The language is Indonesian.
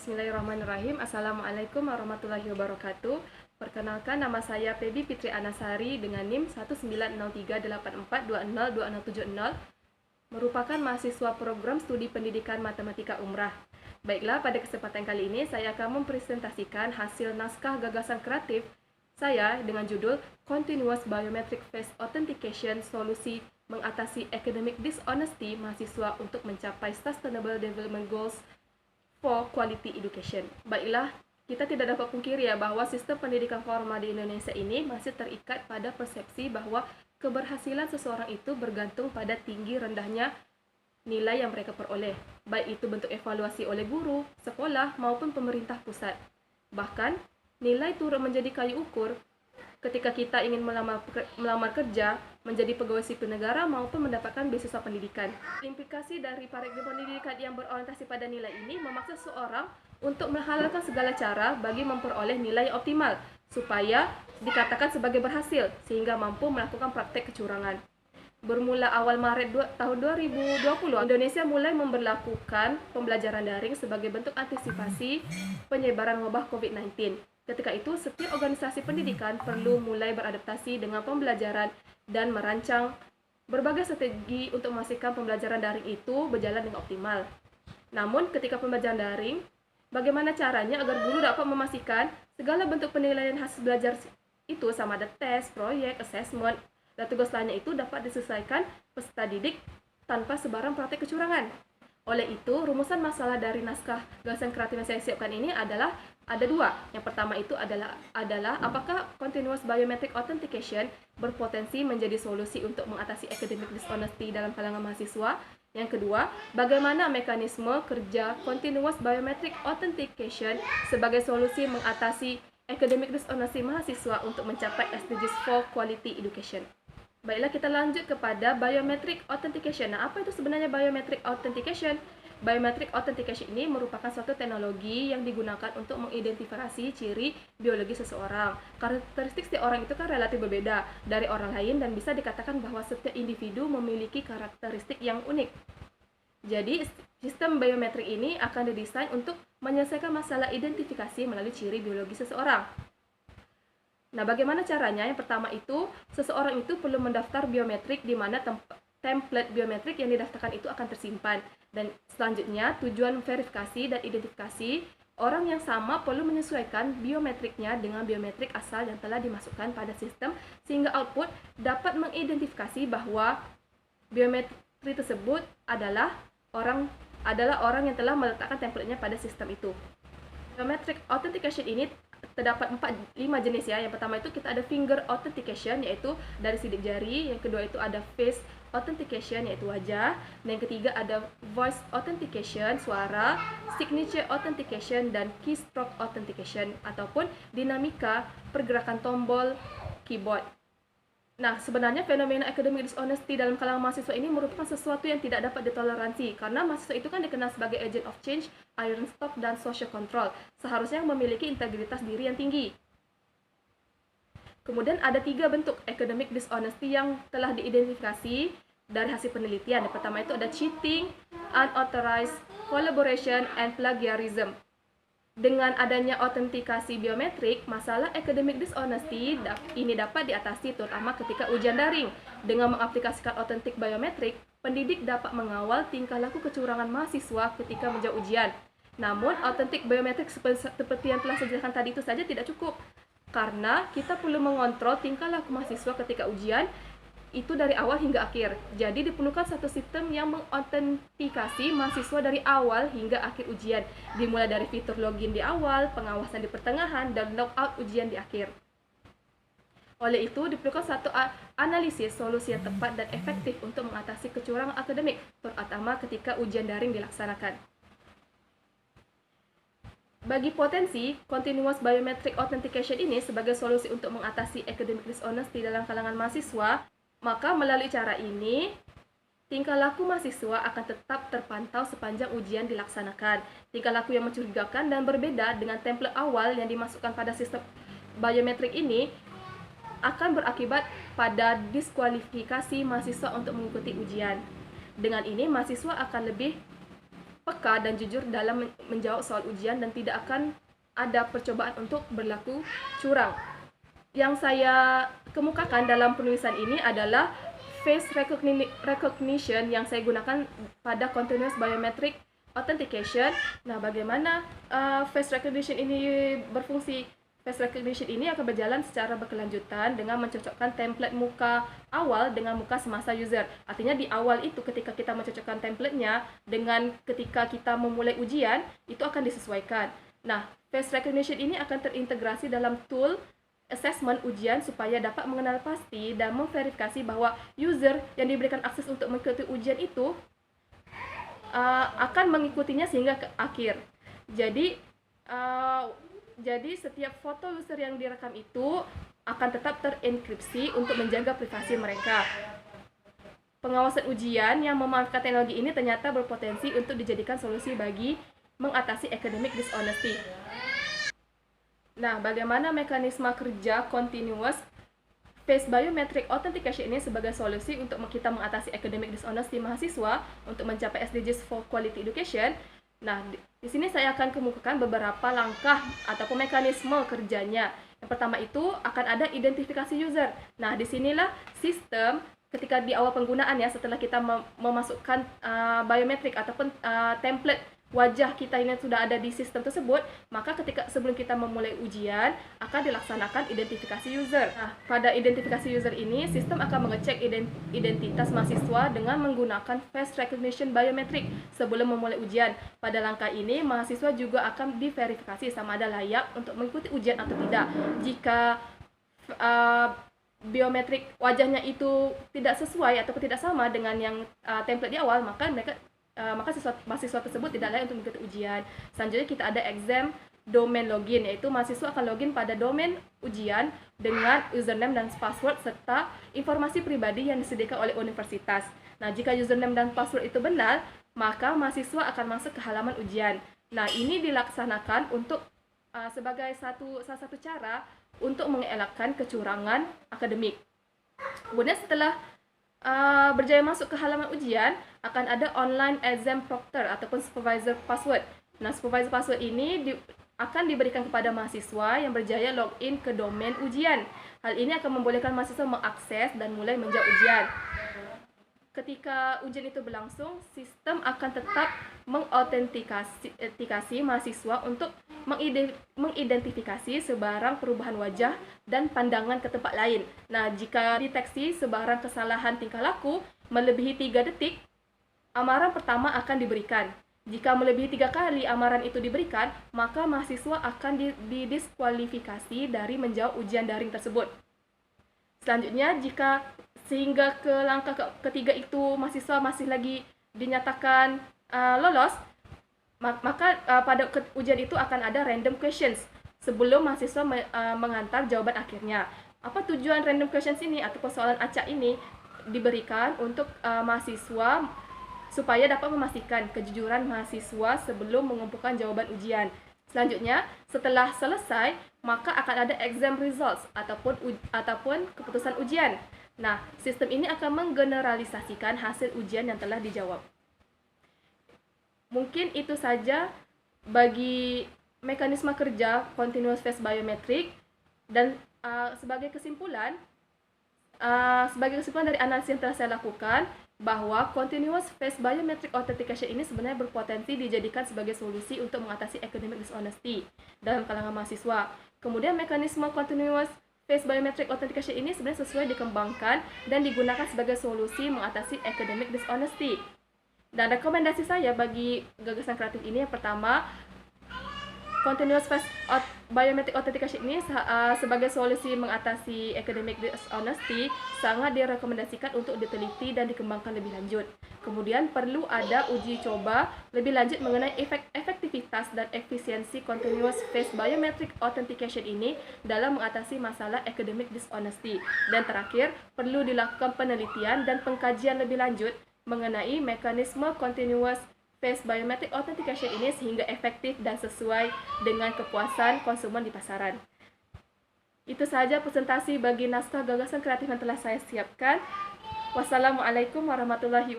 Bismillahirrahmanirrahim. Assalamualaikum warahmatullahi wabarakatuh. Perkenalkan, nama saya Febi Fitri Anasari dengan NIM 19038420260, merupakan mahasiswa program studi pendidikan matematika umrah. Baiklah, pada kesempatan kali ini saya akan mempresentasikan hasil naskah gagasan kreatif saya dengan judul Continuous Biometric Face Authentication, Solusi Mengatasi Academic Dishonesty Mahasiswa untuk Mencapai Sustainable Development Goals for Quality Education. Baiklah, kita tidak dapat pungkiri ya bahwa sistem pendidikan formal di Indonesia ini masih terikat pada persepsi bahwa keberhasilan seseorang itu bergantung pada tinggi rendahnya nilai yang mereka peroleh, baik itu bentuk evaluasi oleh guru, sekolah, maupun pemerintah pusat. Bahkan, nilai turut menjadi kayu ukur ketika kita ingin melamar kerja, menjadi pegawai sipil negara, maupun mendapatkan beasiswa pendidikan. Implikasi dari paradigma pendidikan yang berorientasi pada nilai ini memaksa seorang untuk menghalalkan segala cara bagi memperoleh nilai yang optimal, supaya dikatakan sebagai berhasil, sehingga mampu melakukan praktek kecurangan. Bermula awal Maret tahun 2020, Indonesia mulai memberlakukan pembelajaran daring sebagai bentuk antisipasi penyebaran wabah COVID-19. Ketika itu, setiap organisasi pendidikan perlu mulai beradaptasi dengan pembelajaran dan merancang berbagai strategi untuk memastikan pembelajaran daring itu berjalan dengan optimal. Namun, ketika pembelajaran daring, bagaimana caranya agar guru dapat memastikan segala bentuk penilaian hasil belajar itu, sama ada tes, proyek, assessment, dan tugas lainnya itu dapat diselesaikan peserta didik tanpa sebarang praktek kecurangan. Oleh itu, rumusan masalah dari naskah gagasan kreatif yang saya siapkan ini ada dua. Yang pertama itu adalah apakah Continuous Biometric Authentication berpotensi menjadi solusi untuk mengatasi academic dishonesty dalam kalangan mahasiswa. Yang kedua, bagaimana mekanisme kerja Continuous Biometric Authentication sebagai solusi mengatasi academic dishonesty mahasiswa untuk mencapai SDGs for Quality Education. Baiklah, kita lanjut kepada Biometric Authentication. Nah, apa itu sebenarnya Biometric Authentication? Biometric Authentication ini merupakan suatu teknologi yang digunakan untuk mengidentifikasi ciri biologi seseorang. Karakteristik setiap orang itu kan relatif berbeda dari orang lain dan bisa dikatakan bahwa setiap individu memiliki karakteristik yang unik. Jadi, sistem biometrik ini akan didesain untuk menyelesaikan masalah identifikasi melalui ciri biologi seseorang. Nah, bagaimana caranya? Yang pertama itu, seseorang itu perlu mendaftar biometrik di mana template biometrik yang didaftarkan itu akan tersimpan. Dan selanjutnya, tujuan verifikasi dan identifikasi, orang yang sama perlu menyesuaikan biometriknya dengan biometrik asal yang telah dimasukkan pada sistem, sehingga output dapat mengidentifikasi bahwa biometri tersebut adalah orang yang telah meletakkan template-nya pada sistem itu. Biometric authentication ini terdapat 5 jenis ya. Yang pertama itu kita ada finger authentication, yaitu dari sidik jari. Yang kedua itu ada face authentication, yaitu wajah. Dan yang ketiga ada voice authentication, suara, signature authentication, dan keystroke authentication ataupun dinamika pergerakan tombol keyboard. Nah, sebenarnya fenomena academic dishonesty dalam kalangan mahasiswa ini merupakan sesuatu yang tidak dapat ditoleransi, karena mahasiswa itu kan dikenal sebagai agent of change, iron stock, dan social control. Seharusnya memiliki integritas diri yang tinggi. Kemudian ada 3 bentuk academic dishonesty yang telah diidentifikasi dari hasil penelitian. Yang pertama itu ada cheating, unauthorized collaboration, and plagiarism. Dengan adanya autentikasi biometrik, masalah academic dishonesty ini dapat diatasi terutama ketika ujian daring. Dengan mengaplikasikan autentik biometrik, pendidik dapat mengawal tingkah laku kecurangan mahasiswa ketika menjawab ujian. Namun, autentik biometrik seperti yang telah saya jelaskan tadi itu saja tidak cukup, karena kita perlu mengontrol tingkah laku mahasiswa ketika ujian itu dari awal hingga akhir. Jadi diperlukan satu sistem yang mengautentikasi mahasiswa dari awal hingga akhir ujian, dimulai dari fitur login di awal, pengawasan di pertengahan, dan logout ujian di akhir. Oleh itu, diperlukan satu analisis solusi yang tepat dan efektif untuk mengatasi kecurangan akademik, terutama ketika ujian daring dilaksanakan. Bagi potensi, Continuous Biometric Authentication ini sebagai solusi untuk mengatasi academic dishonesty dalam kalangan mahasiswa, maka melalui cara ini, tingkah laku mahasiswa akan tetap terpantau sepanjang ujian dilaksanakan. Tingkah laku yang mencurigakan dan berbeda dengan template awal yang dimasukkan pada sistem biometrik ini akan berakibat pada diskualifikasi mahasiswa untuk mengikuti ujian. Dengan ini, mahasiswa akan lebih peka dan jujur dalam menjawab soal ujian dan tidak akan ada percobaan untuk berlaku curang. Yang saya kemukakan dalam penulisan ini adalah face recognition yang saya gunakan pada continuous biometric authentication. Nah, bagaimana face recognition ini berfungsi? Face recognition ini akan berjalan secara berkelanjutan dengan mencocokkan template muka awal dengan muka semasa user. Artinya di awal itu ketika kita mencocokkan templatenya dengan ketika kita memulai ujian, itu akan disesuaikan. Nah, face recognition ini akan terintegrasi dalam tool assessment ujian supaya dapat mengenal pasti dan memverifikasi bahwa user yang diberikan akses untuk mengikuti ujian itu akan mengikutinya sehingga ke akhir. Jadi setiap foto user yang direkam itu akan tetap terenkripsi untuk menjaga privasi mereka. Pengawasan ujian yang memanfaatkan teknologi ini ternyata berpotensi untuk dijadikan solusi bagi mengatasi academic dishonesty. Nah, bagaimana mekanisme kerja continuous face biometric authentication ini sebagai solusi untuk kita mengatasi academic dishonesty mahasiswa untuk mencapai SDGs for Quality Education? Nah, di sini saya akan kemukakan beberapa langkah ataupun mekanisme kerjanya. Yang pertama itu akan ada identifikasi user. Nah, disinilah sistem ketika di awal penggunaan ya, setelah kita memasukkan biometrik ataupun template wajah kita ini sudah ada di sistem tersebut, maka ketika sebelum kita memulai ujian akan dilaksanakan identifikasi user. Nah, pada identifikasi user ini sistem akan mengecek identitas mahasiswa dengan menggunakan face recognition biometrik sebelum memulai ujian. Pada langkah ini mahasiswa juga akan diverifikasi sama ada layak untuk mengikuti ujian atau tidak. Jika biometrik wajahnya itu tidak sesuai ataupun tidak sama dengan yang template di awal, maka mahasiswa tersebut tidak layak untuk mengikuti ujian. Selanjutnya kita ada exam domain login, yaitu mahasiswa akan login pada domain ujian dengan username dan password serta informasi pribadi yang disediakan oleh universitas. Nah, jika username dan password itu benar, maka mahasiswa akan masuk ke halaman ujian. Nah, ini dilaksanakan untuk sebagai salah satu cara untuk mengelakkan kecurangan akademik. Kemudian setelah berjaya masuk ke halaman ujian, akan ada online exam proctor ataupun supervisor password. Nah, supervisor password ini akan diberikan kepada mahasiswa yang berjaya login ke domain ujian. Hal ini akan membolehkan mahasiswa mengakses dan mulai menjawab ujian. Ketika ujian itu berlangsung, sistem akan tetap mengautentikasi mahasiswa untuk mengidentifikasi sebarang perubahan wajah dan pandangan ke tempat lain. Nah, jika deteksi sebarang kesalahan tingkah laku melebihi 3 detik, amaran pertama akan diberikan. Jika melebihi 3 kali amaran itu diberikan, maka mahasiswa akan didiskualifikasi dari menjawab ujian daring tersebut. Selanjutnya, jika sehingga ke langkah ketiga itu mahasiswa masih lagi dinyatakan lolos, maka pada ujian itu akan ada random questions sebelum mahasiswa mengantar jawaban akhirnya. Apa tujuan random questions ini atau persoalan acak ini? Diberikan untuk mahasiswa supaya dapat memastikan kejujuran mahasiswa sebelum mengumpulkan jawaban ujian. Selanjutnya, setelah selesai, maka akan ada exam results ataupun keputusan ujian. Nah, sistem ini akan menggeneralisasikan hasil ujian yang telah dijawab. Mungkin itu saja bagi mekanisme kerja continuous face biometric, dan sebagai kesimpulan dari analisis yang telah saya lakukan, bahwa continuous face biometric authentication ini sebenarnya berpotensi dijadikan sebagai solusi untuk mengatasi academic dishonesty dalam kalangan mahasiswa. Kemudian mekanisme continuous face biometric authentication ini sebenarnya sesuai dikembangkan dan digunakan sebagai solusi mengatasi academic dishonesty. Dan rekomendasi saya bagi gagasan kreatif ini, yang pertama, continuous face biometric authentication ini sebagai solusi mengatasi academic dishonesty sangat direkomendasikan untuk diteliti dan dikembangkan lebih lanjut. Kemudian perlu ada uji coba lebih lanjut mengenai efektivitas dan efisiensi continuous face biometric authentication ini dalam mengatasi masalah academic dishonesty. Dan terakhir, perlu dilakukan penelitian dan pengkajian lebih lanjut mengenai mekanisme continuous face biometric authentication ini sehingga efektif dan sesuai dengan kepuasan konsumen di pasaran. Itu saja presentasi bagi naskah gagasan kreatif yang telah saya siapkan. Wassalamualaikum warahmatullahi wabarakatuh.